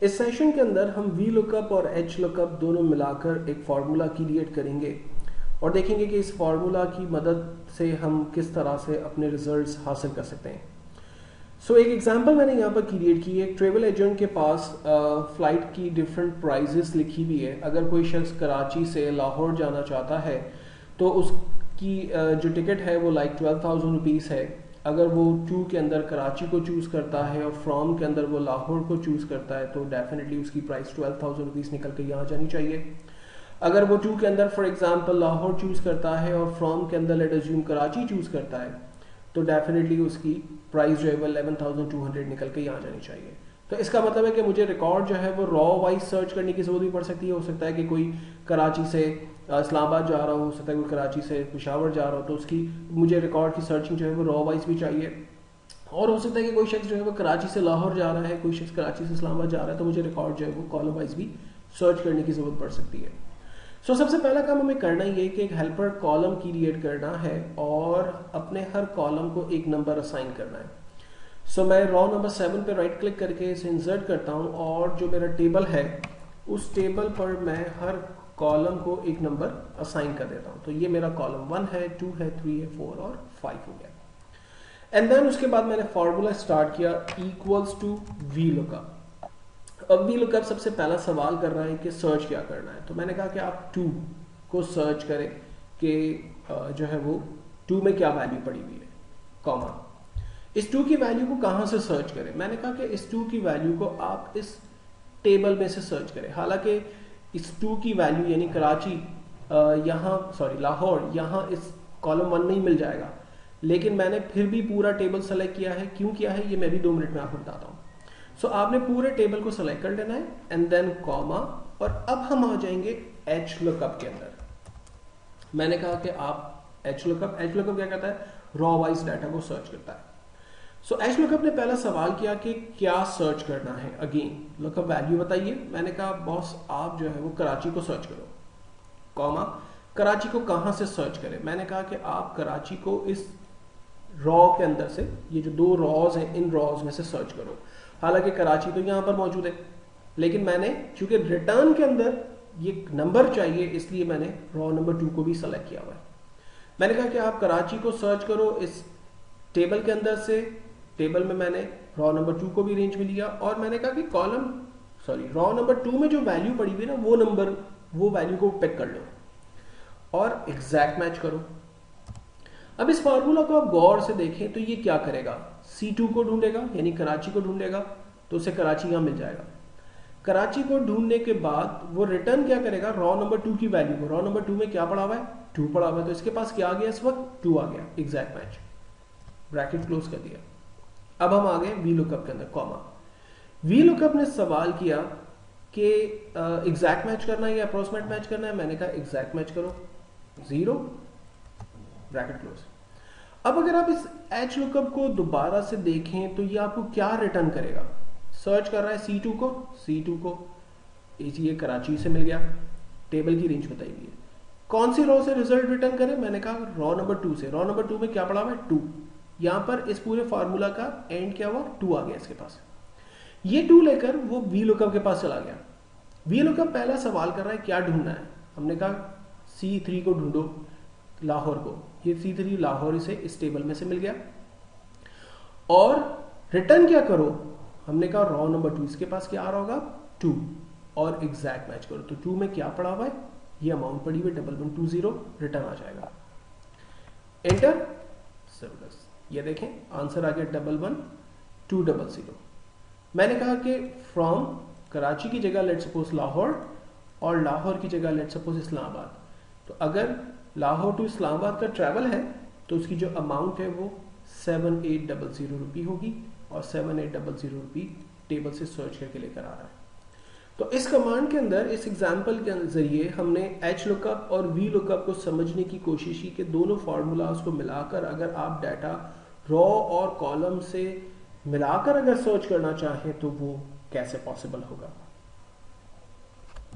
इस सेशन के अंदर हम वी लुकअप और एच लुकअप दोनों मिलाकर एक फार्मूला क्रिएट करेंगे और देखेंगे कि इस फार्मूला की मदद से हम किस तरह से अपने रिजल्ट्स हासिल कर सकते हैं। एक एग्जांपल मैंने यहाँ पर क्रिएट की है। एक ट्रेवल एजेंट के पास फ्लाइट की डिफरेंट प्राइजेस लिखी हुई है। अगर कोई शख्स कराची से लाहौर जाना चाहता है तो उसकी जो टिकट है वो लाइक 12,000 रुपीज़ है। अगर वो टू के अंदर कराची को चूज़ करता है और फ्रॉम के अंदर वो लाहौर को चूज़ करता है तो डेफिनेटली उसकी प्राइस 12,000 रुपीज़ निकल के यहाँ जानी चाहिए। अगर वो टू के अंदर फॉर एग्जांपल लाहौर चूज़ करता है और फ्रॉम के अंदर लेट अज्यूम कराची चूज़ करता है तो डेफिनेटली उसकी प्राइस जो है वो 11,200 निकल के यहाँ जानी चाहिए। तो इसका मतलब है कि मुझे रिकॉर्ड जो है वो रॉ वाइज सर्च करने की जरूरत भी पड़ सकती है। हो सकता है कि कोई कराची से इस्लामाबाद जा रहा हो सकता है कोई कराची से पेशावर जा रहा हो तो उसकी मुझे रिकॉर्ड की सर्चिंग जो है वो रॉ वाइज भी चाहिए। और हो सकता है कि कोई शख्स जो है वो कराची से लाहौर जा रहा है, कोई शख्स कराची से इस्लामाबाद जा रहा है तो मुझे रिकॉर्ड जो है वो कॉलम वाइज भी सर्च करने की जरूरत पड़ सकती है। सबसे पहला काम हमें करना ये कि एक हेल्पर कॉलम क्रिएट करना है और अपने हर कॉलम को एक नंबर असाइन करना है। मैं रॉ नंबर 7 पे राइट क्लिक करके इसे इंसर्ट करता हूँ और जो मेरा टेबल है उस टेबल पर मैं हर कॉलम को एक नंबर असाइन कर देता हूँ। तो ये मेरा कॉलम 1 है, 2 है, 3 है, 4 और 5 हो गया। एंड देन उसके बाद मैंने फॉर्मूला स्टार्ट किया इक्वल्स टू वी लुकअप। अब वी लुकअप सबसे पहला सवाल कर रहा है कि सर्च क्या करना है। तो मैंने कहा कि आप 2 को सर्च करें कि जो है वो 2 में क्या वैल्यू पड़ी हुई है, कॉमा। इस 2 की वैल्यू को कहां से सर्च करें? मैंने कहा कि इस 2 की वैल्यू को आप इस टेबल में से सर्च करें। हालांकि इस 2 की वैल्यू यानी कराची लाहौर यहाँ इस कॉलम 1 में ही मिल जाएगा, लेकिन मैंने फिर भी पूरा टेबल सेलेक्ट किया है। क्यों किया है ये मैं भी 2 मिनट में आपको बताता हूँ। आपने पूरे टेबल को सेलेक्ट कर लेना है एंड देन कॉमा, और अब हम आ जाएंगे एच लुकअप के अंदर। मैंने कहा कि आप एच लुकअप क्या करता है? रॉ वाइज डाटा को सर्च करता है। एच लुकअप ने पहला सवाल किया कि क्या सर्च करना है। अगेन लुकअप वैल्यू बताइए। मैंने कहा बॉस आप जो है वो कराची को सर्च करो, कॉमा। कराची को कहां से सर्च करें? मैंने कहा कि आप कराची को इस रॉ के अंदर से, ये जो 2 रॉज हैं इन रॉज में से सर्च करो। हालांकि कराची तो यहां पर मौजूद है, लेकिन मैंने चूंकि रिटर्न के अंदर ये नंबर चाहिए इसलिए मैंने रॉ नंबर 2 को भी सेलेक्ट किया हुआ है। मैंने कहा कि आप कराची को सर्च करो इस टेबल के अंदर से। टेबल में मैंने रॉ नंबर 2 को भी रेंज में लिया और मैंने कहा कि रॉ नंबर 2 में जो वैल्यू पड़ी हुई है ना वो वैल्यू को पिक कर लो और एग्जैक्ट मैच करो। अब इस फार्मूला को आप गौर से देखें तो ये क्या करेगा? C2 को ढूंढेगा यानी कराची को ढूंढेगा तो उसे कराची यहां मिल जाएगा। कराची को ढूंढने के बाद वो रिटर्न क्या करेगा? रॉ नंबर 2 की वैल्यू को। रॉ नंबर 2 में क्या पड़ा हुआ है? 2 पड़ा हुआ है, तो इसके पास क्या आ गया इस वक्त? 2 आ गया। एग्जैक्ट मैच, ब्रैकेट क्लोज कर दिया। अब हम आ गए वी लुकअप के अंदर, कॉमा। वी लुकअप ने सवाल किया कि एग्जैक्ट मैच करना है या अप्रोक्सीमेट मैच करना है। मैंने कहा एग्जैक्ट मैच करो, 0, ब्रैकेट क्लोज। अब अगर आप इस एच लुकअप को दोबारा से देखें तो ये आपको क्या रिटर्न करेगा? सर्च कर रहा है C2 को ये कराची से मिल गया, टेबल की रेंज बताई हुई है। कौन सी रॉ से रिजल्ट रिटर्न करें? मैंने कहा रॉ नंबर 2 से। रॉ नंबर 2 में क्या पड़ा हुआ है? 2। यहां पर इस पूरे फार्मूला का एंड क्या हुआ? 2 आ गया इसके पास। ये 2 लेकर वो वी लुकअप के पास चला गया। वी लुकअप पहला सवाल कर रहा है क्या ढूंढना है। हमने कहा C3 को ढूंढो, लाहौर को। ये C3 लाहौर से इस टेबल में से मिल गया। और रिटर्न क्या करो? हमने कहा रॉ नंबर 2, इसके पास क्या आ रहा होगा? 2, और एग्जैक्ट मैच करो। तो 2 में क्या पड़ा हुआ है? ये अमाउंट पड़ी हुई 1120, रिटर्न आ जाएगा। एंटर, जबरदस्त। ये देखें आंसर आ गया 11,200। मैंने कहा कि फ्रॉम कराची की जगह लेट सपोज लाहौर और लाहौर की जगह लेट सपोज इस्लामाबाद। तो अगर लाहौर टू इस्लामाबाद का ट्रैवल है तो उसकी जो अमाउंट है वो 7800 रुपी होगी और 7800 रुपी टेबल से सर्च करके लेकर आ रहा है। तो इस कमांड के अंदर, इस एग्जाम्पल के जरिए हमने एच लुकअप और वी लुकअप को समझने की कोशिश की कि दोनों फार्मूलाज को मिलाकर अगर आप डाटा रॉ और कॉलम से मिलाकर अगर सर्च करना चाहें तो वो कैसे पॉसिबल होगा।